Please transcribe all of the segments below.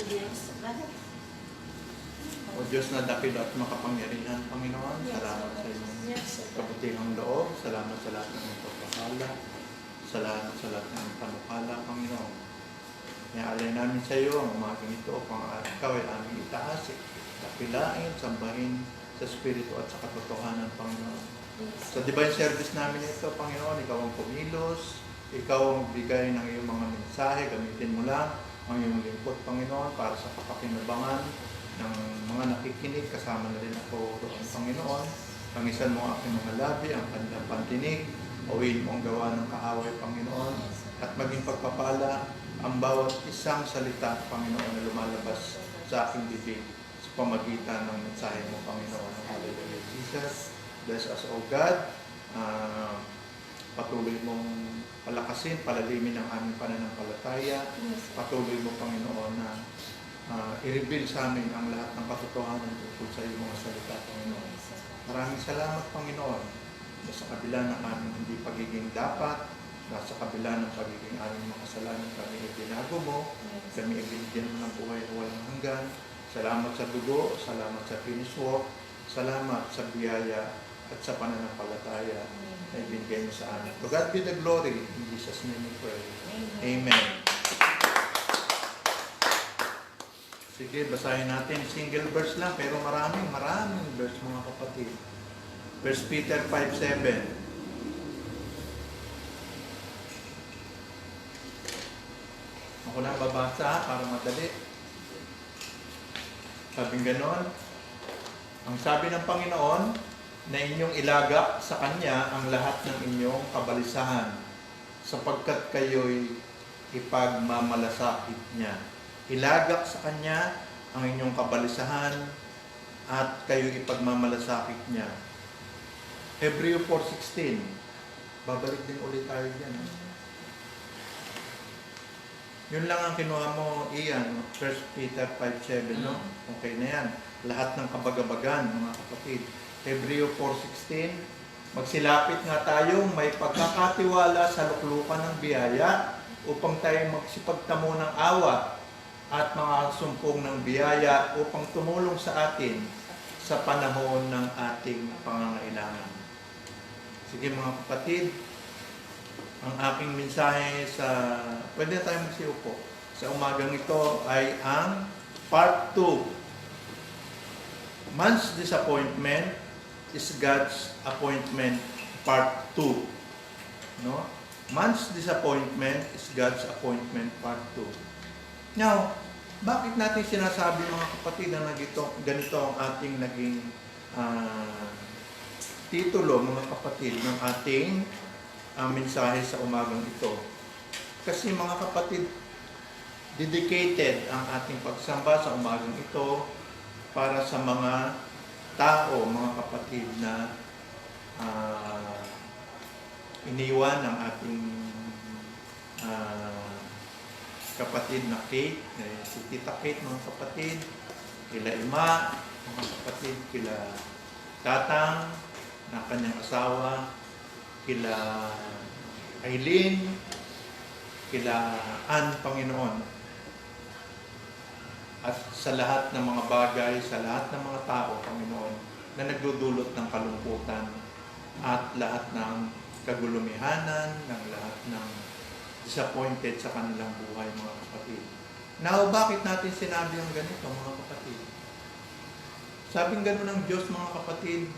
Yes, lahat. O Diyos na dakil at makapangyarihan, Panginoon, Yes, salamat sa Lord. iyong Yes, Lord. kabutihang loob, salamat sa lahat ng iyong pagpapala, salamat sa lahat ng iyong panukala, Panginoon. Iaalay namin sa iyo ang umagang ito kung ikaw ay aming itaas, dakilain, sambahin sa Espiritu at sa katotohanan, Panginoon. Yes. Sa divine service namin ito, Panginoon, ikaw ang kumilos, ikaw ang bigay ng iyong mga mensahe, gamitin mo lang ang iyong lingkod, Panginoon, para sa kapakinabangan ng mga nakikinig, kasama na rin ako roon, Panginoon. Pangisan mo ang aking mga labi, ang kanilang pantinig, uwiin mo ang gawa ng kaaway, Panginoon, at maging pagpapala ang bawat isang salita, Panginoon, na lumalabas sa aking bibig sa pamagitan ng mensahe mo, Panginoon. Hallelujah, Jesus. Bless us, O God. Patuloy mong palakasin, palalimin ang aming pananampalataya. Yes. Patuloy mo, Panginoon, na i-reveal sa amin ang lahat ng katotohanan tungkol sa iyong mga salita, Panginoon. Maraming salamat, Panginoon, na sa kabila ng aming hindi pagiging dapat, na sa kabila ng pagiging aming mga kasalanan, kami ibinago mo, kami ibinigyan mo ng buhay na walang hanggan. Salamat sa dugo, salamat sa finished work, salamat sa biyaya at sa pananampalataya na ibinigay mo sa amin. To God be the glory. In Jesus' name we pray. Amen. Sige, basahin natin. Single verse lang, pero maraming verse, mga kapatid. 1 Peter 5:7. Ako na babasa para madali. Sabing ganon, ang sabi ng Panginoon, na inyong ilagak sa Kanya ang lahat ng inyong kabalisahan, sapagkat kayo'y ipagmamalasakit niya. Ilagak sa Kanya ang inyong kabalisahan at kayo'y ipagmamalasakit niya. Hebreo 4:16. Babalik din ulit tayo dyan. Yun lang ang kinuha mo, Ian. 1 Peter 5:7, no? Okay na yan. Lahat ng kabagabagan, mga kapatid. Hebreo 4:16. Magsilapit nga tayong may pagkakatiwala sa luklukan ng biyaya upang tayo magsipagtamo ng awa at mga sumpong ng biyaya upang tumulong sa atin sa panahon ng ating pangangailangan. Sige mga kapatid, ang aking mensahe pwede na tayo magsiupo. Sa umagang ito ay ang part 2. Man's disappointment is God's appointment, part 2. No? Man's disappointment is God's appointment, part 2. Now, bakit natin sinasabi mga kapatid na ganito ang ating naging titulo, mga kapatid, ng ating mensahe sa umagang ito? Kasi mga kapatid, dedicated ang ating pagsamba sa umagang ito para sa mga tao, mga kapatid, na iniwan ng ating kapatid na Kate, si Tita Kate, mga kapatid, kila Ima, mga kapatid, kila Tatang, na kanyang asawa, kila Aileen, kila Ann, Panginoon, at sa lahat ng mga bagay, sa lahat ng mga tao, Panginoon, na nagdudulot ng kalungkutan at lahat ng kagulumihanan, ng lahat ng disappointed sa kanilang buhay, mga kapatid. Now, bakit natin sinabi ang ganito, mga kapatid? Sabing gano'n ng Diyos, mga kapatid,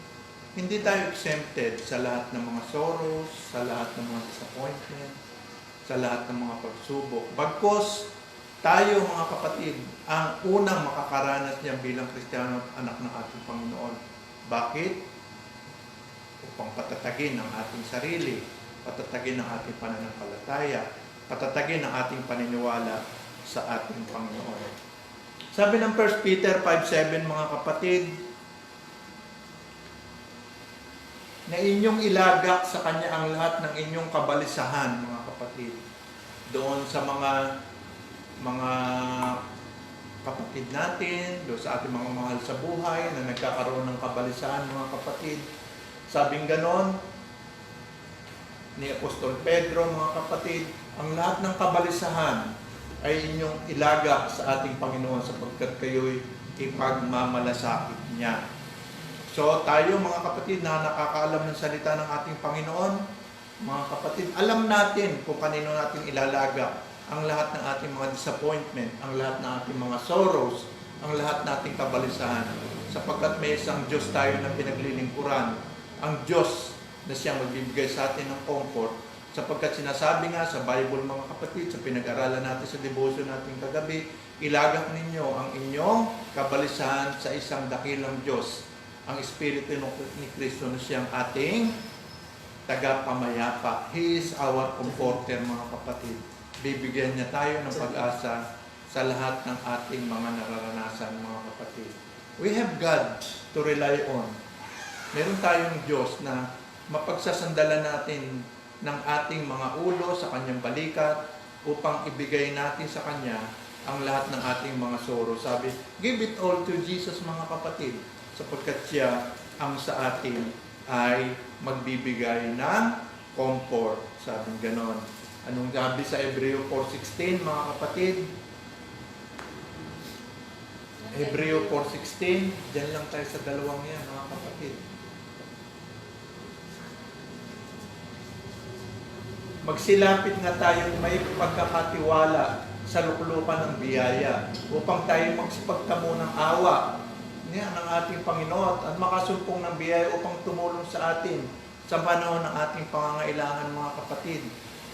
hindi tayo exempted sa lahat ng mga sorrows, sa lahat ng mga disappointment, sa lahat ng mga pagsubok. Bagkus, tayo, mga kapatid, ang unang makakaranas niya bilang Kristiyano at anak ng ating Panginoon. Bakit? Upang patatagin ang ating sarili, patatagin ang ating pananampalataya, patatagin ang ating paniniwala sa ating Panginoon. Sabi ng 1 Peter 5:7, mga kapatid, na inyong ilagak sa Kanya ang lahat ng inyong kabalisahan, mga kapatid. Doon sa mga kapatid natin, doon sa ating mga mahal sa buhay na nagkakaroon ng kabalisahan, mga kapatid. Sabing ganon ni Apostol Pedro, mga kapatid, ang lahat ng kabalisahan ay inyong ilagak sa ating Panginoon sapagkat kayo'y ipagmamalasakit niya. So tayo mga kapatid na nakakaalam ng salita ng ating Panginoon, mga kapatid, alam natin kung kanino natin ilalagak ang lahat ng ating mga disappointment, ang lahat ng ating mga sorrows, ang lahat ng ating kabalisahan. Sapagkat may isang Diyos tayo na pinaglilingkuran, ang Diyos na siyang magbibigay sa atin ng comfort. Sapagkat sinasabi nga sa Bible mga kapatid, sa pinag-aralan natin sa devotion natin kagabi, ilagak ninyo ang inyong kabalisahan sa isang dakilang Diyos, ang Espiritu ni Kristo na siyang ating tagapamayapa. He is our comforter mga kapatid. Bibigyan niya tayo ng pag-asa sa lahat ng ating mga nararanasan mga kapatid. We have God to rely on. Meron tayong Diyos na mapagsasandalan natin ng ating mga ulo sa kanyang balikat upang ibigay natin sa kanya ang lahat ng ating mga sorrow. Sabi, give it all to Jesus mga kapatid, sapagkat siya ang sa atin ay magbibigay ng comfort. Sabi ganon. Anong sabi sa Hebreo 4:16 mga kapatid? Hebreo 4:16, dyan lang tayo sa dalawang yan mga kapatid. Magsilapit nga tayong may pagkakatiwala sa luklukan ng biyaya upang tayo magsipagtamo ng awa niya ng ating Panginoon at makasumpong ng biyaya upang tumulong sa atin sa panahon ng ating pangangailangan mga kapatid.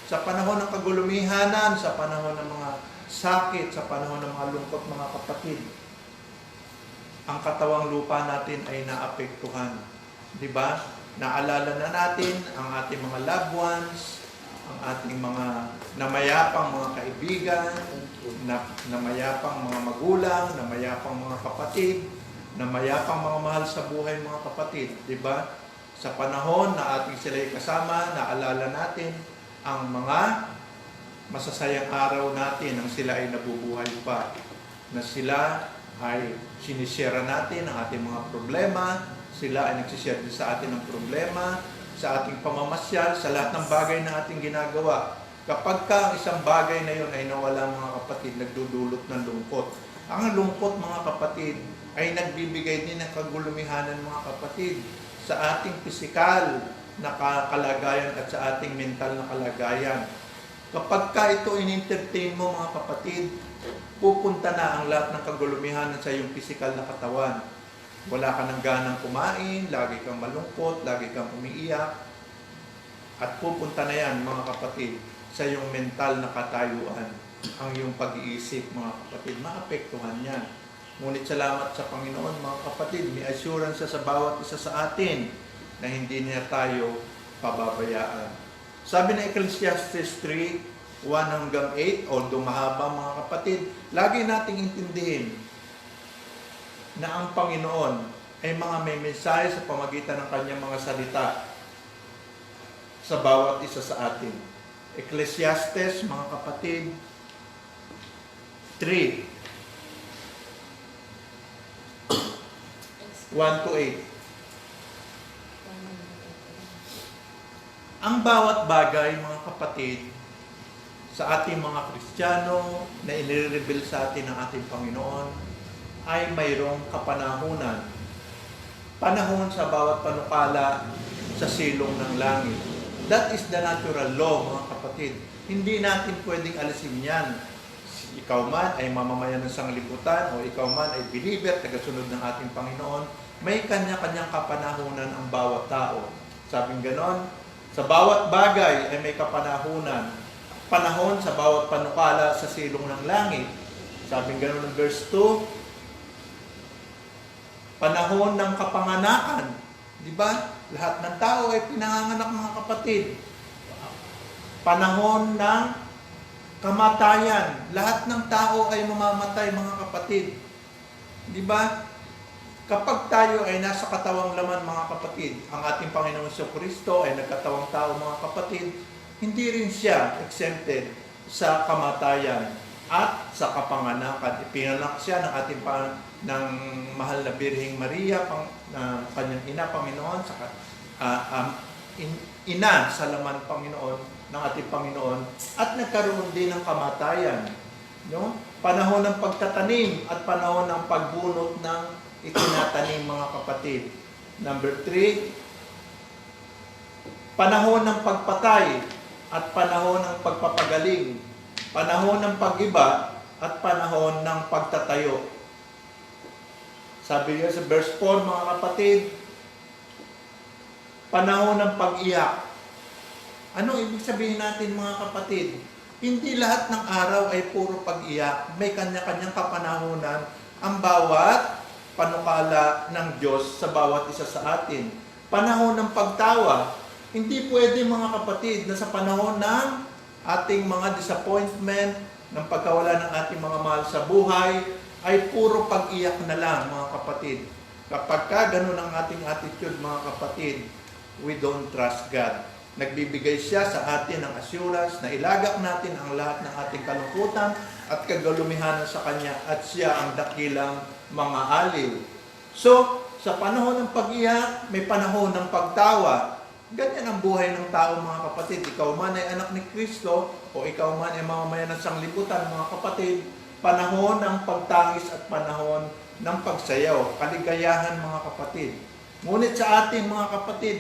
Sa panahon ng kagulumihanan, sa panahon ng mga sakit, sa panahon ng mga lungkot mga kapatid, ang katawang lupa natin ay naapektuhan. Di ba? Naalala na natin ang ating mga loved ones, ang ating mga namayapang mga kaibigan, namayapang mga magulang, namayapang mga kapatid, namayapang mga mahal sa buhay mga kapatid. Di ba? Sa panahon na ating sila'y kasama, naalala natin ang mga masasayang araw natin nang sila ay nabubuhay pa, na sila ay sinishare natin ang ating mga problema, sila ay nagsishare din sa atin ng problema, sa ating pamamasyal, sa lahat ng bagay na ating ginagawa. Kapag ka ang isang bagay na yun ay nawala mga kapatid, nagdudulot ng lungkot. Ang lungkot mga kapatid ay nagbibigay din ng kagulumihanan mga kapatid sa ating pisikal na kalagayan at sa ating mental na kalagayan. Kapag ka ito in-entertain mo mga kapatid, pupunta na ang lahat ng kagulumihanan sa iyong pisikal na katawan. Wala ka ng ganang kumain, lagi kang malungkot, lagi kang umiiyak. At pupunta na yan mga kapatid sa iyong mental na katayuan. Ang iyong pag-iisip mga kapatid, maapektuhan yan. Ngunit salamat sa Panginoon mga kapatid, may assurance sa bawat isa sa atin na hindi niya tayo pababayaan. Sabi ng Ecclesiastes 3:1-8, although mahaba mga kapatid, lagi nating intindihin na ang Panginoon ay mga may mensahe sa pamagitan ng kanyang mga salita sa bawat isa sa atin. Ecclesiastes, mga kapatid, 3:1-8. Ang bawat bagay, mga kapatid, sa ating mga Kristiyano na inireveal sa atin ng ating Panginoon, ay mayroong kapanahunan. Panahon sa bawat panukala sa silong ng langit. That is the natural law, mga kapatid. Hindi natin pwedeng alisin yan. Ikaw man ay mamamayan ng sanglibutan o ikaw man ay believer, tagasunod ng ating Panginoon, may kanya-kanyang kapanahunan ang bawat tao. Sabing ganon, sa bawat bagay ay may kapanahunan. Panahon sa bawat panukala sa silong ng langit. Sabing ganon ng verse 2, panahon ng kapanganakan. Di ba? Lahat ng tao ay pinanganganak mga kapatid. Panahon ng kamatayan. Lahat ng tao ay mamamatay mga kapatid. Di ba? Kapag tayo ay nasa katawang laman mga kapatid, ang ating Panginoon Kristo ay nagkatawang tao mga kapatid, hindi rin siya exempted sa kamatayan at sa kapanganakan. Ipinanak siya ng ating ng mahal na Birheng Maria, kanyang ina, Panginoon, ina sa laman Panginoon, ng ating Panginoon, at nagkaroon din ng kamatayan. No? Panahon ng pagtatanim at panahon ng pagbunot ng itinatanim, mga kapatid. Number 3, panahon ng pagpatay at panahon ng pagpapagaling. Panahon ng pag-iba at panahon ng pagtatayo. Sabi niya sa verse 4, mga kapatid, panahon ng pag-iyak. Ano ibig sabihin natin, mga kapatid? Hindi lahat ng araw ay puro pag-iyak. May kanya-kanyang kapanahunan ang bawat panukala ng Diyos sa bawat isa sa atin. Panahon ng pagtawa. Hindi pwede, mga kapatid, na sa panahon ng ating mga disappointment, ng pagkawala ng ating mga mahal sa buhay, ay puro pag-iyak na lang, mga kapatid. Kapag ka ganun ang ating attitude, mga kapatid, we don't trust God. Nagbibigay siya sa atin ng assurance na ilagak natin ang lahat ng ating kalungkutan at kagalumihanan sa Kanya at siya ang dakilang mga aliw. So, sa panahon ng pag-iyak, may panahon ng pagtawa. Ganyan ang buhay ng tao, mga kapatid. Ikaw man ay anak ni Kristo o ikaw man ay mamamayan ng sanglibutan, mga kapatid, panahon ng pagtangis at panahon ng pagsayaw, kaligayahan, mga kapatid. Ngunit sa atin, mga kapatid,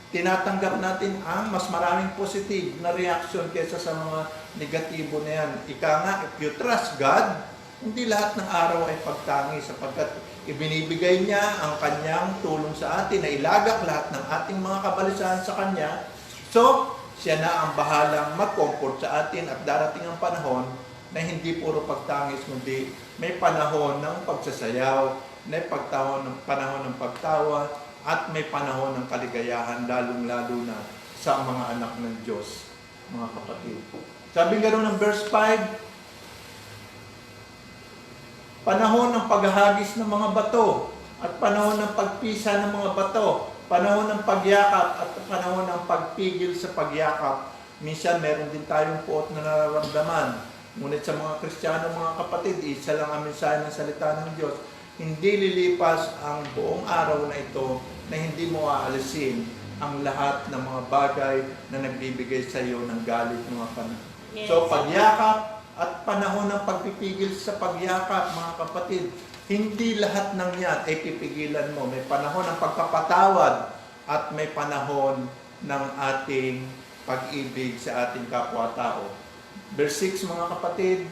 tinatanggap natin ang mas maraming positive na reaction kaysa sa mga negatibo na yan. Ika nga, if you trust God, hindi lahat ng araw ay pagtangis sapagkat ibinibigay niya ang kanyang tulong sa atin na ilagak lahat ng ating mga kabalisahan sa kanya. So, siya na ang bahalang mag-comfort sa atin at darating ang panahon na hindi puro pagtangis, kundi may panahon ng pagsasayaw, may panahon ng pagtawa, at may panahon ng kaligayahan, lalong-lalo na sa mga anak ng Diyos, mga kapatid. Sabi nga ng verse 5, panahon ng paghahagis ng mga bato, at panahon ng pagpisa ng mga bato, panahon ng pagyakap, at panahon ng pagpigil sa pagyakap. Minsan, meron din tayong puot na nararamdaman. Ngunit sa mga Kristiyano, mga kapatid, isa lang ang mensahe ng salita ng Diyos. Hindi lilipas ang buong araw na ito na hindi mo aalisin ang lahat ng mga bagay na nagbibigay sa iyo ng galit, mga panahon. Yes. So, pagyakap at panahon ng pagpipigil sa pagyakap, mga kapatid, hindi lahat ng yan ay pipigilan mo. May panahon ng pagpapatawad at may panahon ng ating pag-ibig sa ating kapwa-tao. Verse 6, mga kapatid,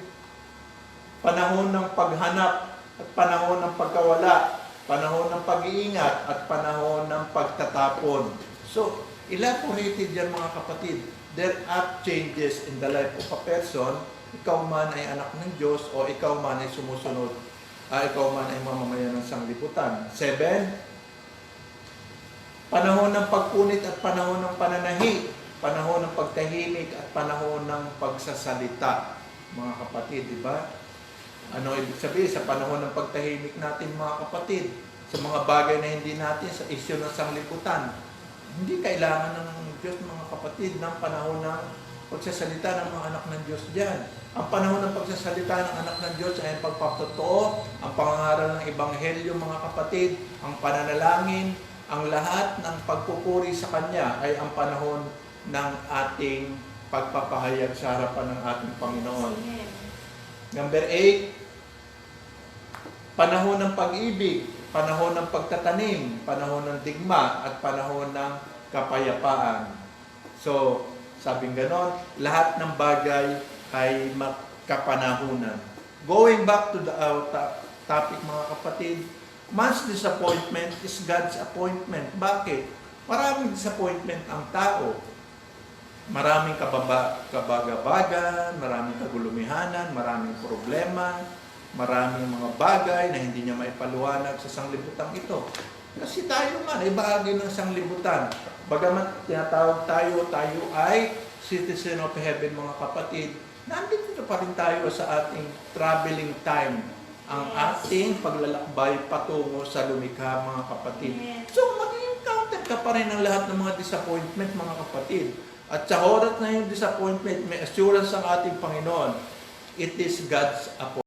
panahon ng paghanap at panahon ng pagkawala, panahon ng pag-iingat at panahon ng pagtatapon. So, elaborated yan, mga kapatid. There are changes in the life of a person. Ikaw man ay anak ng Diyos o ikaw man ay sumusunod, ikaw man ay mamamayan ng sanglibutan. 7, panahon ng pagpunit at panahon ng pananahi, panahon ng pagtahimik at panahon ng pagsasalita. Mga kapatid, di ba? Ano ibig sabihin sa panahon ng pagtahimik natin, mga kapatid, sa mga bagay na hindi natin, sa isyu ng sanglibutan, hindi kailangan ng Diyos, mga kapatid, ng panahon ng pagsasalita ng mga anak ng Diyos dyan. Ang panahon ng pagsasalita ng anak ng Diyos ay ang pagpapatotoo, ang pangangaral ng Ebanghelyo, mga kapatid, ang pananalangin, ang lahat ng pagpupuri sa Kanya ay ang panahon ng ating pagpapahayag sa harapan ng ating Panginoon. Number 8, panahon ng pag-ibig, panahon ng pagtatanim, panahon ng digma, at panahon ng kapayapaan. So, sabing ganon, lahat ng bagay ay magkapanahunan. Going back to the topic, mga kapatid, man's disappointment is God's appointment. Bakit? Maraming disappointment ang tao. Maraming kabagabagan, maraming kagulumihanan, maraming problema, maraming mga bagay na hindi niya maipaluwanag sa sanglibutang ito. Kasi tayo man ay bahagi ng sanglibutan. Bagamat tinatawag tayo ay citizen of heaven, mga kapatid, nandito pa rin tayo sa ating traveling time, ang ating paglalakbay patungo sa lumikha, mga kapatid. So, mag-encounter ka pa rin ng lahat ng mga disappointment, mga kapatid. At sa oras na yung disappointment, may assurance ang ating Panginoon. It is God's appointment.